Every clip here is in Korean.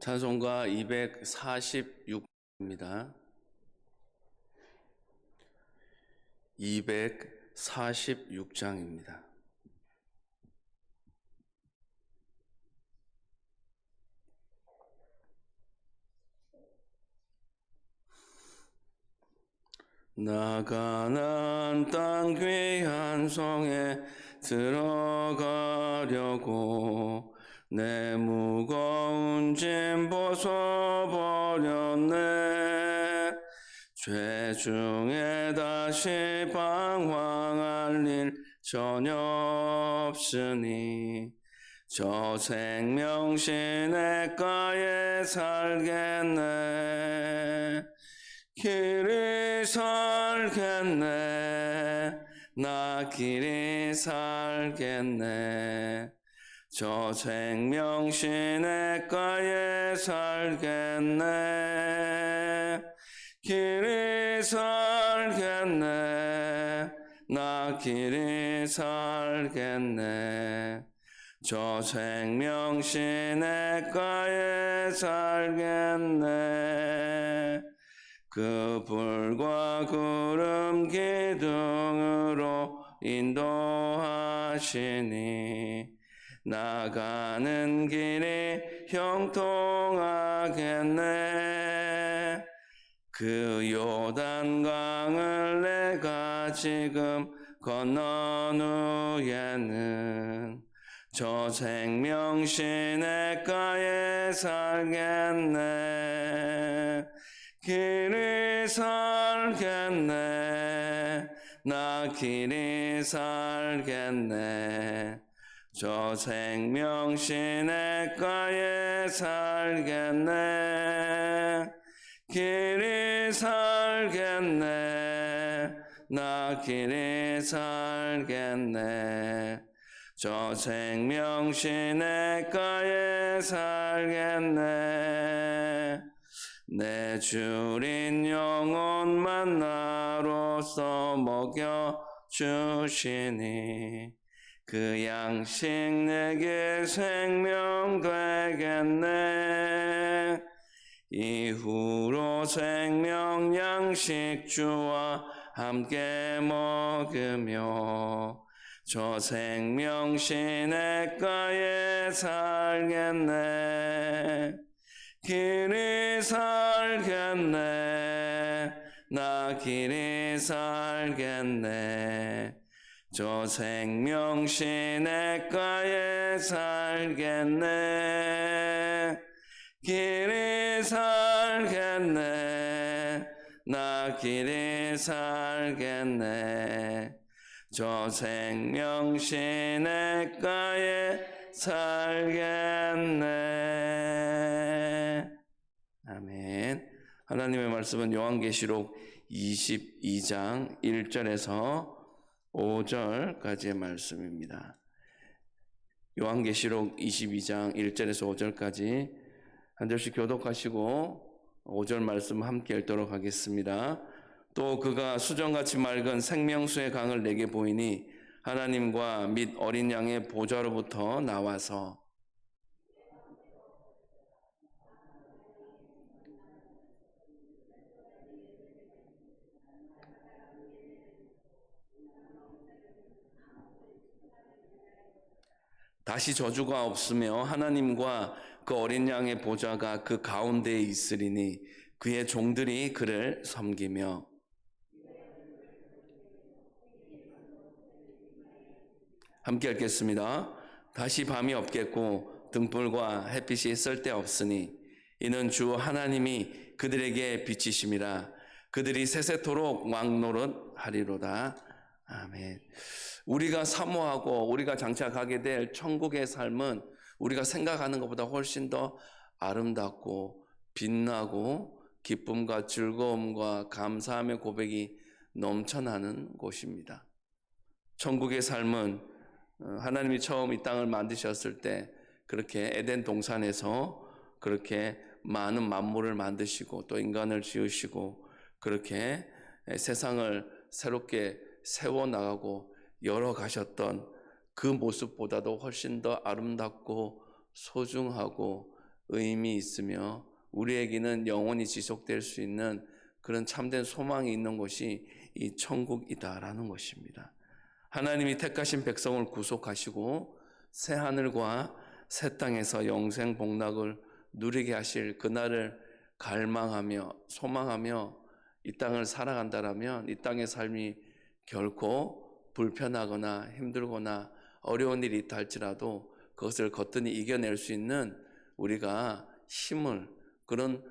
찬송가 246입니다. 246장입니다. 나가는 땅 귀한 성에 들어가려고 내 무거운 짐 벗어버렸네. 죄 중에 다시 방황할 일 전혀 없으니 저 생명 시냇가에 살겠네. 길이 살겠네. 나 길이 살겠네. 저 생명 시냇가에 살겠네. 길이 살겠네. 나 길이 살겠네. 저 생명 시냇가에 살겠네. 그 불과 구름 기둥으로 인도하시니 나가는 길이 형통하겠네. 그 요단강을 내가 지금 건넌 후에는 저 생명 시냇가에 살겠네. 길이 살겠네. 나 길이 살겠네. 저 생명 시냇가에 살겠네. 길이 살겠네. 나 길이 살겠네. 저 생명 시냇가에 살겠네. 내 주린 영혼 만나로서 먹여주시니 그 양식 내게 생명 되겠네. 이후로 생명 양식 주와 함께 먹으며 저 생명 시냇가에 살겠네. 길이 살겠네. 나 길이 살겠네. 저 생명 시냇가에 살겠네. 길이 살겠네. 나 길이 살겠네. 저 생명 시냇가에 살겠네. 아멘. 하나님의 말씀은 요한계시록 22장 1절에서 5절까지의 말씀입니다. 요한계시록 22장 1절에서 5절까지 한 절씩 교독하시고 5절 말씀 함께 읽도록 하겠습니다. 또 그가 수정같이 맑은 생명수의 강을 내게 보이니 하나님과 및 어린 양의 보좌로부터 나와서 다시 저주가 없으며 하나님과 그 어린 양의 보좌가 그 가운데에 있으리니 그의 종들이 그를 섬기며 함께 읽겠습니다. 다시 밤이 없겠고 등불과 햇빛이 쓸데없으니 이는 주 하나님이 그들에게 빛이심이라. 그들이 세세토록 왕노릇하리로다. 아멘. 우리가 사모하고 우리가 장착하게 될 천국의 삶은 우리가 생각하는 것보다 훨씬 더 아름답고 빛나고 기쁨과 즐거움과 감사함의 고백이 넘쳐나는 곳입니다. 천국의 삶은 하나님이 처음 이 땅을 만드셨을 때 그렇게 에덴 동산에서 그렇게 많은 만물을 만드시고 또 인간을 지으시고 그렇게 세상을 새롭게 세워나가고 열어가셨던 그 모습보다도 훨씬 더 아름답고 소중하고 의미 있으며 우리에게는 영원히 지속될 수 있는 그런 참된 소망이 있는 곳이 이 천국이다라는 것입니다. 하나님이 택하신 백성을 구속하시고 새 하늘과 새 땅에서 영생 복락을 누리게 하실 그날을 갈망하며 소망하며 이 땅을 살아간다라면 이 땅의 삶이 결코 불편하거나 힘들거나 어려운 일이 있다 할지라도 그것을 거뜬히 이겨낼 수 있는 우리가 힘을, 그런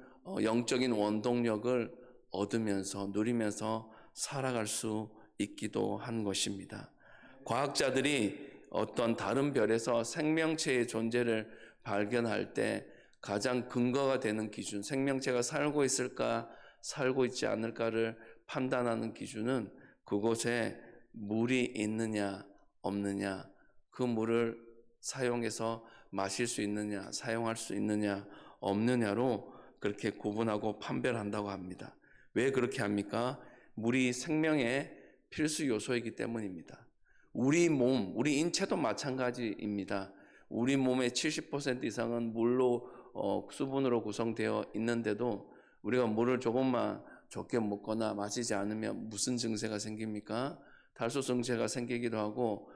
영적인 원동력을 얻으면서 누리면서 살아갈 수 있기도 한 것입니다. 과학자들이 어떤 다른 별에서 생명체의 존재를 발견할 때 가장 근거가 되는 기준, 생명체가 살고 있을까 살고 있지 않을까를 판단하는 기준은 그곳에 물이 있느냐 없느냐, 그 물을 사용해서 마실 수 있느냐 사용할 수 있느냐 없느냐로 그렇게 구분하고 판별한다고 합니다. 왜 그렇게 합니까? 물이 생명의 필수 요소이기 때문입니다. 우리 몸, 우리 인체도 마찬가지입니다. 우리 몸의 70% 이상은 물로 수분으로 구성되어 있는데도 우리가 물을 조금만 적게 먹거나 마시지 않으면 무슨 증세가 생깁니까? 탈수 증세가 생기기도 하고,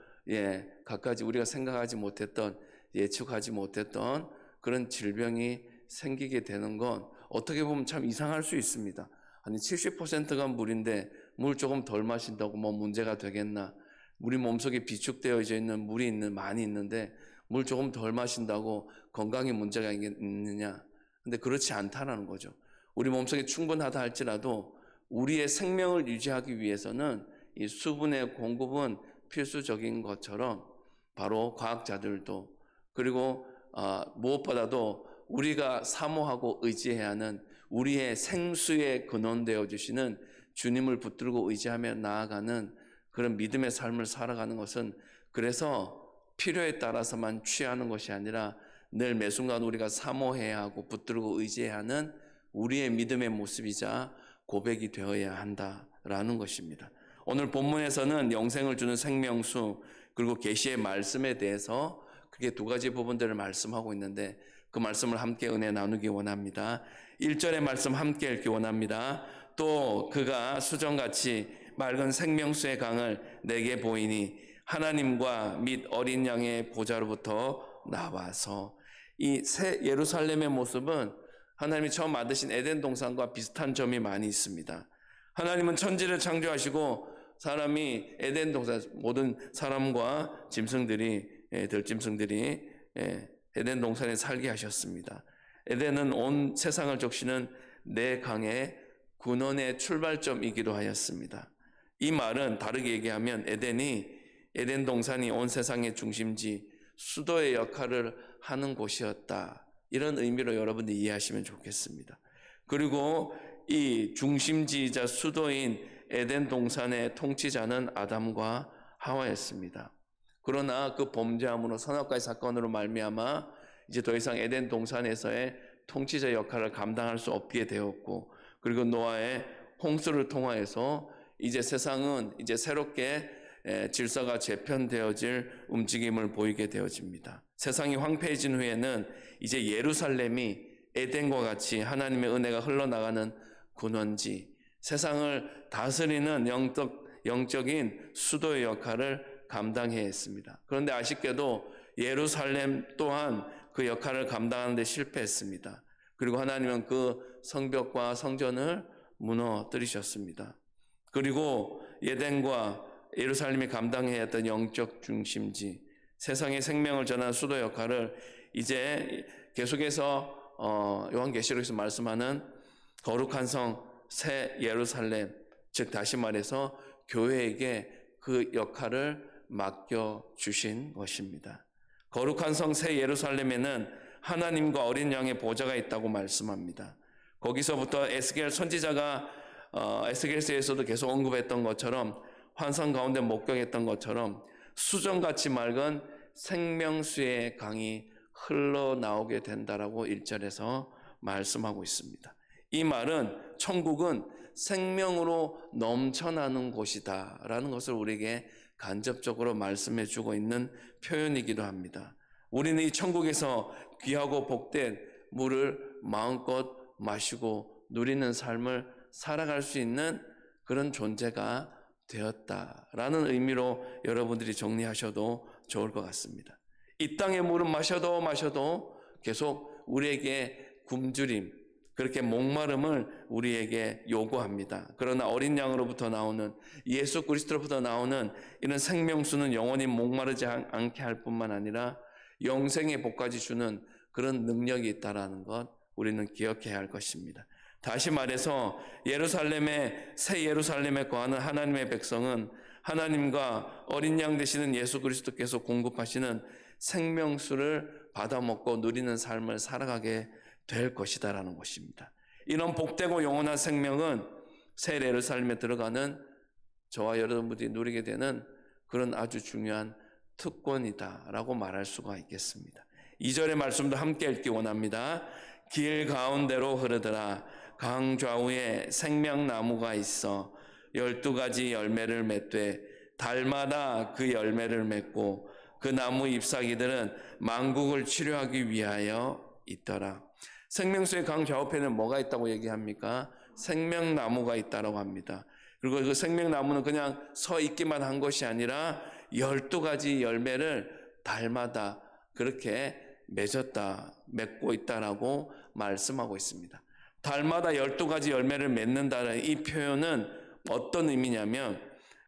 갖가지 우리가 생각하지 못했던, 예측하지 못했던 그런 질병이 생기게 되는 건 어떻게 보면 참 이상할 수 있습니다. 아니 70%가 물인데 물 조금 덜 마신다고 뭐 문제가 되겠나? 우리 몸속에 비축되어져 있는 물이 많이 있는데 물 조금 덜 마신다고 건강에 문제가 있느냐? 근데 그렇지 않다라는 거죠. 우리 몸속에 충분하다 할지라도 우리의 생명을 유지하기 위해서는 이 수분의 공급은 필수적인 것처럼 바로 과학자들도, 그리고 무엇보다도 우리가 사모하고 의지해야 하는 우리의 생수에 근원되어 주시는 주님을 붙들고 의지하며 나아가는 그런 믿음의 삶을 살아가는 것은, 그래서 필요에 따라서만 취하는 것이 아니라 늘 매순간 우리가 사모해야 하고 붙들고 의지해야 하는 우리의 믿음의 모습이자 고백이 되어야 한다라는 것입니다. 오늘 본문에서는 영생을 주는 생명수, 그리고 계시의 말씀에 대해서 크게 두 가지 부분들을 말씀하고 있는데 그 말씀을 함께 은혜 나누기 원합니다. 1절의 말씀 함께 읽기 원합니다. 또 그가 수정같이 맑은 생명수의 강을 내게 보이니 하나님과 및 어린 양의 보좌로부터 나와서, 이 새 예루살렘의 모습은 하나님이 처음 만드신 에덴 동산과 비슷한 점이 많이 있습니다. 하나님은 천지를 창조하시고 사람이 에덴 동산, 모든 사람과 짐승들이, 들짐승들이 에덴 동산에 살게 하셨습니다. 에덴은 온 세상을 적시는 네 강의 근원의 출발점이기도 하였습니다. 이 말은 다르게 얘기하면 에덴 동산이 온 세상의 중심지, 수도의 역할을 하는 곳이었다, 이런 의미로 여러분들이 이해하시면 좋겠습니다. 그리고 이 중심지이자 수도인 에덴 동산의 통치자는 아담과 하와였습니다. 그러나 그 범죄함으로 선악과의 사건으로 말미암아 이제 더 이상 에덴 동산에서의 통치자 역할을 감당할 수 없게 되었고, 그리고 노아의 홍수를 통하여서 이제 세상은 이제 새롭게 질서가 재편되어질 움직임을 보이게 되어집니다. 세상이 황폐해진 후에는 이제 예루살렘이 에덴과 같이 하나님의 은혜가 흘러나가는 근원지, 세상을 다스리는 영적인 수도의 역할을 감당해야 했습니다. 그런데 아쉽게도 예루살렘 또한 그 역할을 감당하는 데 실패했습니다. 그리고 하나님은 그 성벽과 성전을 무너뜨리셨습니다. 그리고 에덴과 예루살렘이 감당해야 했던 영적 중심지, 세상의 생명을 전하는 수도 역할을 이제 계속해서 요한계시록에서 말씀하는 거룩한 성 새 예루살렘, 즉 다시 말해서 교회에게 그 역할을 맡겨주신 것입니다. 거룩한 성 새 예루살렘에는 하나님과 어린 양의 보좌가 있다고 말씀합니다. 거기서부터 에스겔 선지자가 에스겔서에서도 계속 언급했던 것처럼, 환상 가운데 목격했던 것처럼 수정같이 맑은 생명수의 강이 흘러나오게 된다라고 1절에서 말씀하고 있습니다. 이 말은 천국은 생명으로 넘쳐나는 곳이다 라는 것을 우리에게 간접적으로 말씀해 주고 있는 표현이기도 합니다. 우리는 이 천국에서 귀하고 복된 물을 마음껏 마시고 누리는 삶을 살아갈 수 있는 그런 존재가 되었다라는 의미로 여러분들이 정리하셔도 좋을 것 같습니다. 이 땅의 물은 마셔도 계속 우리에게 굶주림, 그렇게 목마름을 우리에게 요구합니다. 그러나 어린 양으로부터 나오는, 예수 그리스도로부터 나오는 이런 생명수는 영원히 목마르지 않게 할 뿐만 아니라 영생의 복까지 주는 그런 능력이 있다는 것 우리는 기억해야 할 것입니다. 다시 말해서 새 예루살렘에 거하는 하나님의 백성은 하나님과 어린 양 되시는 예수 그리스도께서 공급하시는 생명수를 받아먹고 누리는 삶을 살아가게 될 것이다라는 것입니다. 이런 복되고 영원한 생명은 새 예루살렘에 들어가는 저와 여러분들이 누리게 되는 그런 아주 중요한 특권이다라고 말할 수가 있겠습니다. 2절의 말씀도 함께 읽기 원합니다. 길 가운데로 흐르더라. 강 좌우에 생명나무가 있어 12가지 열매를 맺되 달마다 그 열매를 맺고 그 나무 잎사귀들은 만국을 치료하기 위하여 있더라. 생명수의 강 좌우편에 뭐가 있다고 얘기합니까? 생명나무가 있다고 합니다. 그리고 그 생명나무는 그냥 서 있기만 한 것이 아니라 12가지 열매를 달마다 그렇게 맺고 있다라고 말씀하고 있습니다. 달마다 12가지 열매를 맺는다는 이 표현은 어떤 의미냐면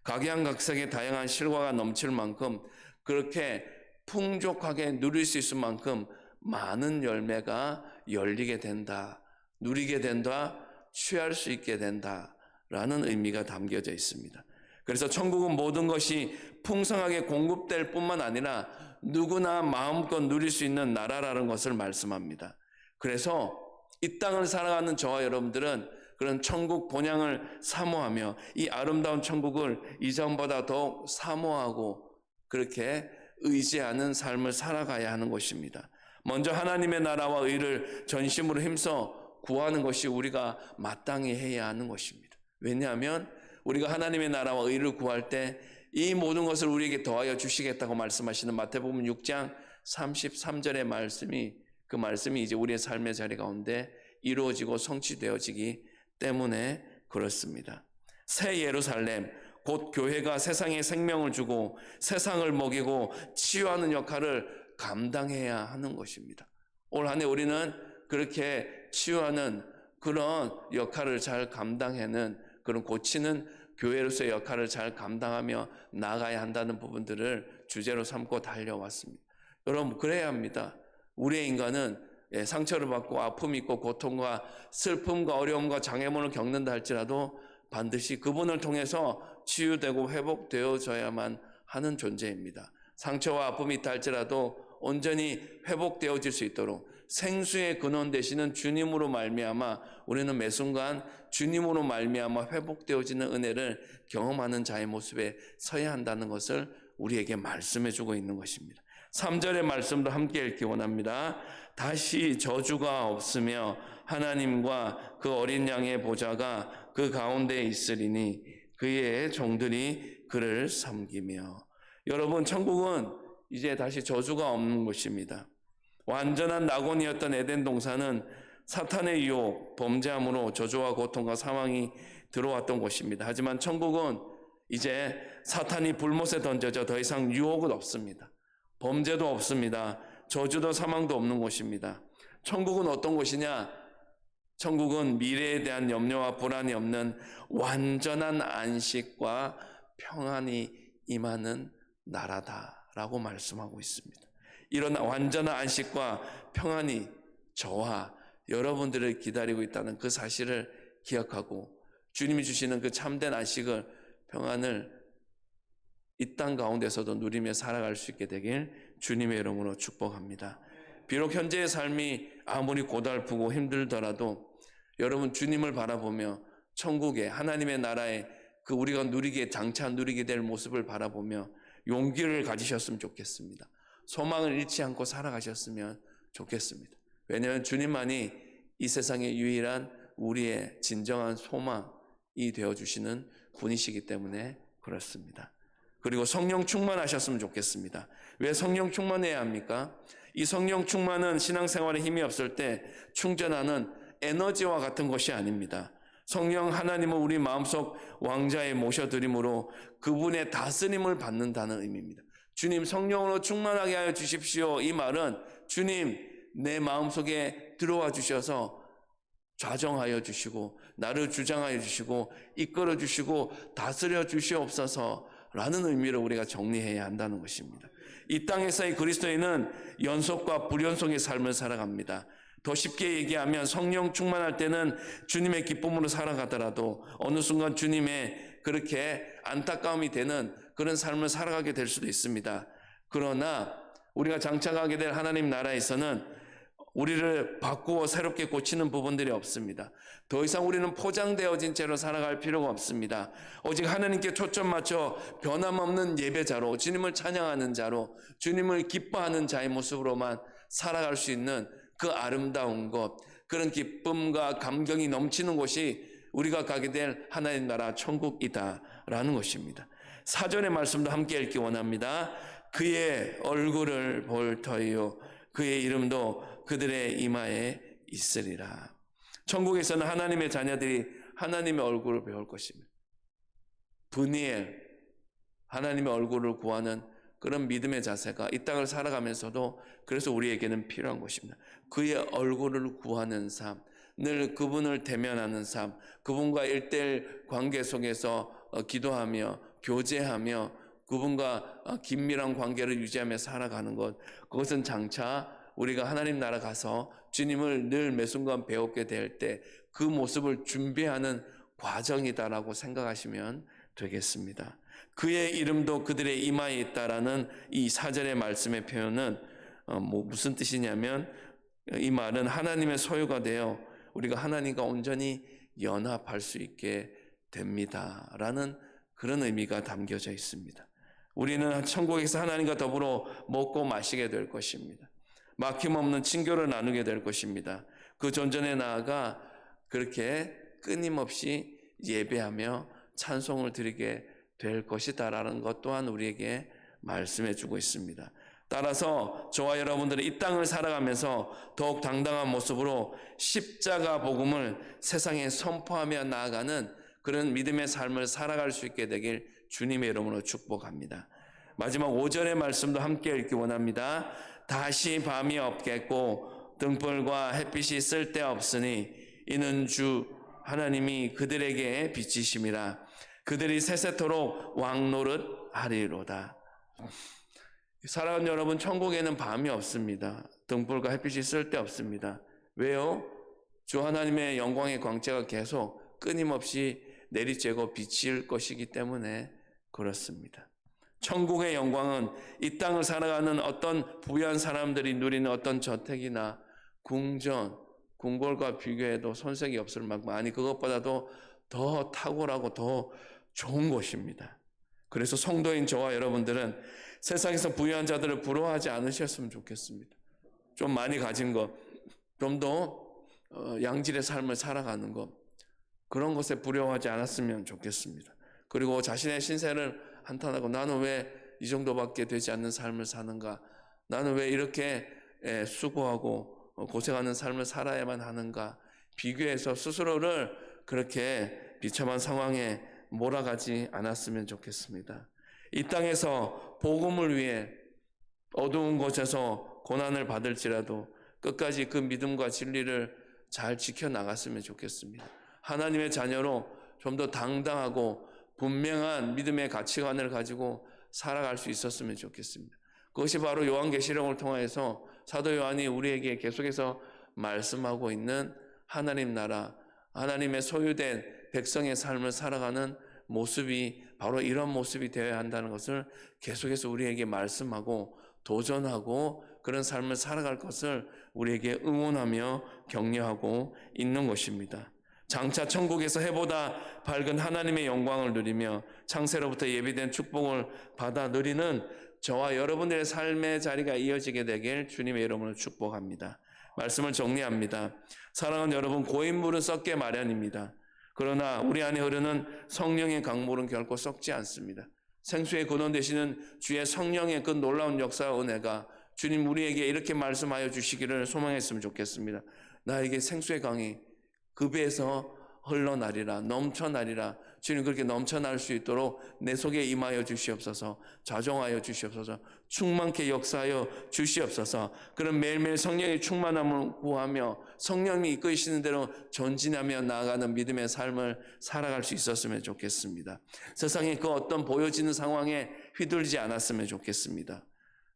각양각색의 다양한 실과가 넘칠 만큼 그렇게 풍족하게 누릴 수 있을 만큼 많은 열매가 열리게 된다, 누리게 된다, 취할 수 있게 된다라는 의미가 담겨져 있습니다. 그래서 천국은 모든 것이 풍성하게 공급될 뿐만 아니라 누구나 마음껏 누릴 수 있는 나라라는 것을 말씀합니다. 그래서 이 땅을 살아가는 저와 여러분들은 그런 천국 본향을 사모하며 이 아름다운 천국을 이전보다 더욱 사모하고 그렇게 의지하는 삶을 살아가야 하는 것입니다. 먼저 하나님의 나라와 의를 전심으로 힘써 구하는 것이 우리가 마땅히 해야 하는 것입니다. 왜냐하면 우리가 하나님의 나라와 의를 구할 때 이 모든 것을 우리에게 더하여 주시겠다고 말씀하시는 마태복음 6장 33절의 그 말씀이 이제 우리의 삶의 자리 가운데 이루어지고 성취되어지기 때문에 그렇습니다. 새 예루살렘, 곧 교회가 세상에 생명을 주고 세상을 먹이고 치유하는 역할을 감당해야 하는 것입니다. 올 한 해 우리는 그렇게 치유하는 그런 역할을 잘 감당하는, 그런 고치는 교회로서의 역할을 잘 감당하며 나가야 한다는 부분들을 주제로 삼고 달려왔습니다. 여러분, 그래야 합니다. 우리의 인간은 상처를 받고 아픔이 있고 고통과 슬픔과 어려움과 장애물을 겪는다 할지라도 반드시 그분을 통해서 치유되고 회복되어져야만 하는 존재입니다. 상처와 아픔이 있다 할지라도 온전히 회복되어질 수 있도록 생수의 근원 되시는 주님으로 말미암아 우리는 매 순간 주님으로 말미암아 회복되어지는 은혜를 경험하는 자의 모습에 서야 한다는 것을 우리에게 말씀해 주고 있는 것입니다. 3절의 말씀도 함께 읽기 원합니다. 다시 저주가 없으며 하나님과 그 어린 양의 보좌가 그 가운데 있으리니 그의 종들이 그를 섬기며. 여러분, 천국은 이제 다시 저주가 없는 곳입니다. 완전한 낙원이었던 에덴 동산은 사탄의 유혹, 범죄함으로 저주와 고통과 사망이 들어왔던 곳입니다. 하지만 천국은 이제 사탄이 불못에 던져져 더 이상 유혹은 없습니다. 범죄도 없습니다. 저주도 사망도 없는 곳입니다. 천국은 어떤 곳이냐? 천국은 미래에 대한 염려와 불안이 없는 완전한 안식과 평안이 임하는 나라다라고 말씀하고 있습니다. 이런 완전한 안식과 평안이 저와 여러분들을 기다리고 있다는 그 사실을 기억하고 주님이 주시는 그 참된 안식을, 평안을 이 땅 가운데서도 누리며 살아갈 수 있게 되길 주님의 이름으로 축복합니다. 비록 현재의 삶이 아무리 고달프고 힘들더라도 여러분 주님을 바라보며 천국의 하나님의 나라에 그 우리가 장차 누리게 될 모습을 바라보며 용기를 가지셨으면 좋겠습니다. 소망을 잃지 않고 살아가셨으면 좋겠습니다. 왜냐하면 주님만이 이 세상의 유일한 우리의 진정한 소망이 되어주시는 분이시기 때문에 그렇습니다. 그리고 성령 충만하셨으면 좋겠습니다. 왜 성령 충만해야 합니까? 이 성령 충만은 신앙생활에 힘이 없을 때 충전하는 에너지와 같은 것이 아닙니다. 성령 하나님은 우리 마음속 왕자에 모셔드림으로 그분의 다스림을 받는다는 의미입니다. 주님 성령으로 충만하게 하여 주십시오. 이 말은 주님 내 마음속에 들어와 주셔서 좌정하여 주시고 나를 주장하여 주시고 이끌어 주시고 다스려 주시옵소서라는 의미로 우리가 정리해야 한다는 것입니다. 이 땅에서의 그리스도인은 연속과 불연속의 삶을 살아갑니다. 더 쉽게 얘기하면 성령 충만할 때는 주님의 기쁨으로 살아가더라도 어느 순간 주님의 그렇게 안타까움이 되는 그런 삶을 살아가게 될 수도 있습니다. 그러나 우리가 장차가게 될 하나님 나라에서는 우리를 바꾸어 새롭게 고치는 부분들이 없습니다. 더 이상 우리는 포장되어진 채로 살아갈 필요가 없습니다. 오직 하나님께 초점 맞춰 변함없는 예배자로, 주님을 찬양하는 자로, 주님을 기뻐하는 자의 모습으로만 살아갈 수 있는 그 아름다운 것, 그런 기쁨과 감격이 넘치는 곳이 우리가 가게 될 하나님 나라 천국이다라는 것입니다. 사전의 말씀도 함께 읽기 원합니다. 그의 얼굴을 볼 터이요 그의 이름도 그들의 이마에 있으리라. 천국에서는 하나님의 자녀들이 하나님의 얼굴을 배울 것입니다. 브니엘, 하나님의 얼굴을 구하는 그런 믿음의 자세가 이 땅을 살아가면서도 그래서 우리에게는 필요한 것입니다. 그의 얼굴을 구하는 삶, 늘 그분을 대면하는 삶, 그분과 1:1 관계 속에서 기도하며 교제하며 그분과 긴밀한 관계를 유지하며 살아가는 것, 그것은 장차 우리가 하나님 나라 가서 주님을 늘 매 순간 배우게 될 때 그 모습을 준비하는 과정이다라고 생각하시면 되겠습니다. 그의 이름도 그들의 이마에 있다라는 이 4절의 말씀의 표현은 무슨 뜻이냐면 이 말은 하나님의 소유가 되어 우리가 하나님과 온전히 연합할 수 있게 됩니다라는 그런 의미가 담겨져 있습니다. 우리는 천국에서 하나님과 더불어 먹고 마시게 될 것입니다. 막힘없는 친교를 나누게 될 것입니다. 그 전전에 나아가 그렇게 끊임없이 예배하며 찬송을 드리게 될 것이다라는 것 또한 우리에게 말씀해 주고 있습니다. 따라서 저와 여러분들은 이 땅을 살아가면서 더욱 당당한 모습으로 십자가 복음을 세상에 선포하며 나아가는 그런 믿음의 삶을 살아갈 수 있게 되길 주님의 이름으로 축복합니다. 마지막 5절의 말씀도 함께 읽기 원합니다. 다시 밤이 없겠고 등불과 햇빛이 쓸데없으니 이는 주 하나님이 그들에게 빛이심이라. 그들이 세세토록 왕노릇 하리로다. 사랑하는 여러분, 천국에는 밤이 없습니다. 등불과 햇빛이 쓸데없습니다. 왜요? 주 하나님의 영광의 광채가 계속 끊임없이 내리쬐고 비칠 것이기 때문에 그렇습니다. 천국의 영광은 이 땅을 살아가는 어떤 부유한 사람들이 누리는 어떤 저택이나 궁전, 궁궐과 비교해도 손색이 없을 만큼, 아니 그것보다도 더 탁월하고 더 좋은 곳입니다. 그래서 성도인 저와 여러분들은 세상에서 부유한 자들을 부러워하지 않으셨으면 좋겠습니다. 좀 많이 가진 것, 좀 더 양질의 삶을 살아가는 것, 그런 것에 부러워하지 않았으면 좋겠습니다. 그리고 자신의 신세를 한탄하고 나는 왜 이 정도밖에 되지 않는 삶을 사는가? 나는 왜 이렇게 수고하고 고생하는 삶을 살아야만 하는가? 비교해서 스스로를 그렇게 비참한 상황에 몰아가지 않았으면 좋겠습니다. 이 땅에서 복음을 위해 어두운 곳에서 고난을 받을지라도 끝까지 그 믿음과 진리를 잘 지켜나갔으면 좋겠습니다. 하나님의 자녀로 좀 더 당당하고 분명한 믿음의 가치관을 가지고 살아갈 수 있었으면 좋겠습니다. 그것이 바로 요한계시록을 통해서 사도 요한이 우리에게 계속해서 말씀하고 있는 하나님 나라, 하나님의 소유된 백성의 삶을 살아가는 모습이 바로 이런 모습이 되어야 한다는 것을 계속해서 우리에게 말씀하고 도전하고 그런 삶을 살아갈 것을 우리에게 응원하며 격려하고 있는 것입니다. 장차 천국에서 해보다 밝은 하나님의 영광을 누리며 창세로부터 예비된 축복을 받아 누리는 저와 여러분들의 삶의 자리가 이어지게 되길 주님의 이름으로 축복합니다. 말씀을 정리합니다. 사랑하는 여러분, 고인물은 썩게 마련입니다. 그러나 우리 안에 흐르는 성령의 강물은 결코 썩지 않습니다. 생수의 근원 되시는 주의 성령의 그 놀라운 역사와 은혜가 주님 우리에게 이렇게 말씀하여 주시기를 소망했으면 좋겠습니다. 나에게 생수의 강이 그 배에서 흘러나리라, 넘쳐나리라. 주님 그렇게 넘쳐날 수 있도록 내 속에 임하여 주시옵소서. 좌정하여 주시옵소서. 충만케 역사하여 주시옵소서. 그런 매일매일 성령의 충만함을 구하며 성령이 이끄시는 대로 전진하며 나아가는 믿음의 삶을 살아갈 수 있었으면 좋겠습니다. 세상에 그 어떤 보여지는 상황에 휘둘리지 않았으면 좋겠습니다.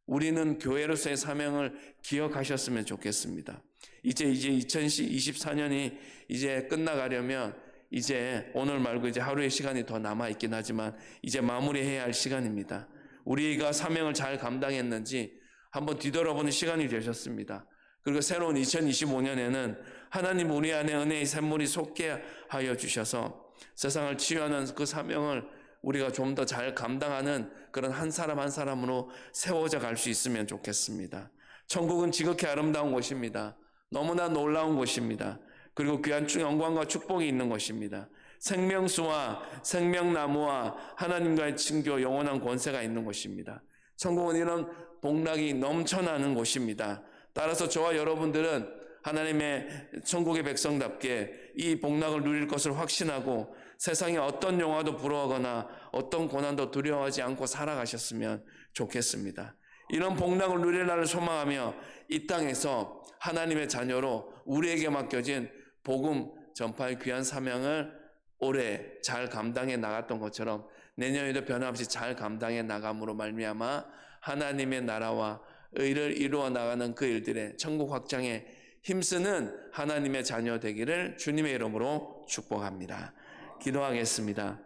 우리는 교회로서의 사명을 기억하셨으면 좋겠습니다. 이제 2024년이 이제 끝나가려면 이제 오늘 말고 이제 하루의 시간이 더 남아 있긴 하지만 이제 마무리해야 할 시간입니다. 우리가 사명을 잘 감당했는지 한번 뒤돌아보는 시간이 되셨습니다. 그리고 새로운 2025년에는 하나님 우리 안에 은혜의 샘물이 솟게 하여 주셔서 세상을 치유하는 그 사명을 우리가 좀 더 잘 감당하는 그런 한 사람 한 사람으로 세워져 갈 수 있으면 좋겠습니다. 천국은 지극히 아름다운 곳입니다. 너무나 놀라운 곳입니다. 그리고 귀한 영광과 축복이 있는 곳입니다. 생명수와 생명나무와 하나님과의 친교, 영원한 권세가 있는 곳입니다. 천국은 이런 복락이 넘쳐나는 곳입니다. 따라서 저와 여러분들은 하나님의 천국의 백성답게 이 복락을 누릴 것을 확신하고 세상에 어떤 영화도 부러워하거나 어떤 고난도 두려워하지 않고 살아가셨으면 좋겠습니다. 이런 복락을 누릴 날을 소망하며 이 땅에서 하나님의 자녀로 우리에게 맡겨진 복음 전파의 귀한 사명을 올해 잘 감당해 나갔던 것처럼 내년에도 변함없이 잘 감당해 나감으로 말미암아 하나님의 나라와 의를 이루어 나가는 그 일들의 천국 확장에 힘쓰는 하나님의 자녀 되기를 주님의 이름으로 축복합니다. 기도하겠습니다.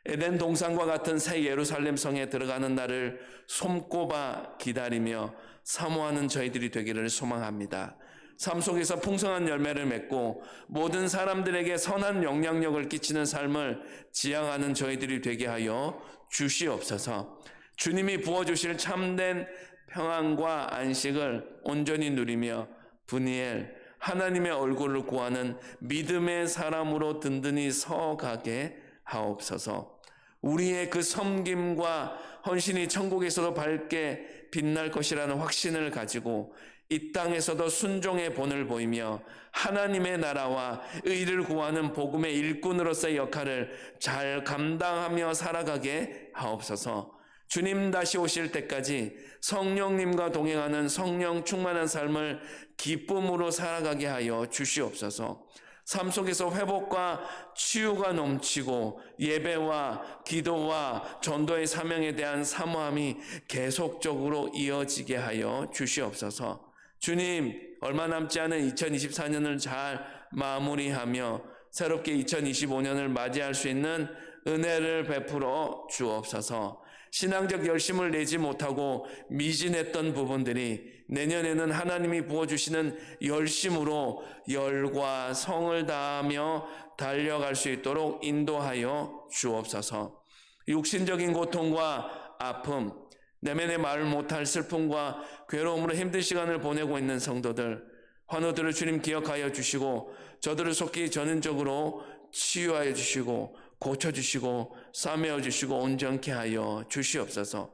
에덴 동산과 같은 새 예루살렘 성에 들어가는 날을 손꼽아 기다리며 사모하는 저희들이 되기를 소망합니다. 삶 속에서 풍성한 열매를 맺고 모든 사람들에게 선한 영향력을 끼치는 삶을 지향하는 저희들이 되게 하여 주시옵소서. 주님이 부어주실 참된 평안과 안식을 온전히 누리며 분이엘 하나님의 얼굴을 구하는 믿음의 사람으로 든든히 서가게 하옵소서. 우리의 그 섬김과 헌신이 천국에서도 밝게 빛날 것이라는 확신을 가지고 이 땅에서도 순종의 본을 보이며 하나님의 나라와 의를 구하는 복음의 일꾼으로서의 역할을 잘 감당하며 살아가게 하옵소서. 주님 다시 오실 때까지 성령님과 동행하는 성령 충만한 삶을 기쁨으로 살아가게 하여 주시옵소서. 삶 속에서 회복과 치유가 넘치고 예배와 기도와 전도의 사명에 대한 사모함이 계속적으로 이어지게 하여 주시옵소서. 주님, 얼마 남지 않은 2024년을 잘 마무리하며 새롭게 2025년을 맞이할 수 있는 은혜를 베풀어 주옵소서. 신앙적 열심을 내지 못하고 미진했던 부분들이 내년에는 하나님이 부어주시는 열심으로 열과 성을 다하며 달려갈 수 있도록 인도하여 주옵소서. 육신적인 고통과 아픔, 내면의 말을 못할 슬픔과 괴로움으로 힘든 시간을 보내고 있는 성도들, 환우들을 주님 기억하여 주시고 저들을 속히 전인적으로 치유하여 주시고 고쳐주시고 싸매어 주시고 온전케 하여 주시옵소서.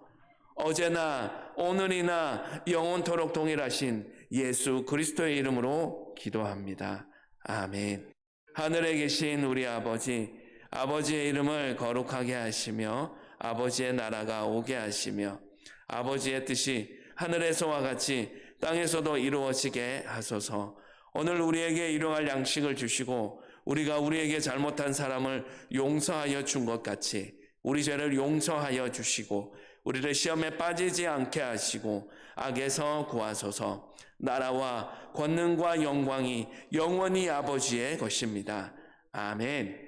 어제나 오늘이나 영원토록 동일하신 예수 그리스도의 이름으로 기도합니다. 아멘. 하늘에 계신 우리 아버지, 아버지의 이름을 거룩하게 하시며 아버지의 나라가 오게 하시며 아버지의 뜻이 하늘에서와 같이 땅에서도 이루어지게 하소서. 오늘 우리에게 일용할 양식을 주시고 우리가 우리에게 잘못한 사람을 용서하여 준 것 같이 우리 죄를 용서하여 주시고 우리를 시험에 빠지지 않게 하시고 악에서 구하소서. 나라와 권능과 영광이 영원히 아버지의 것입니다. 아멘.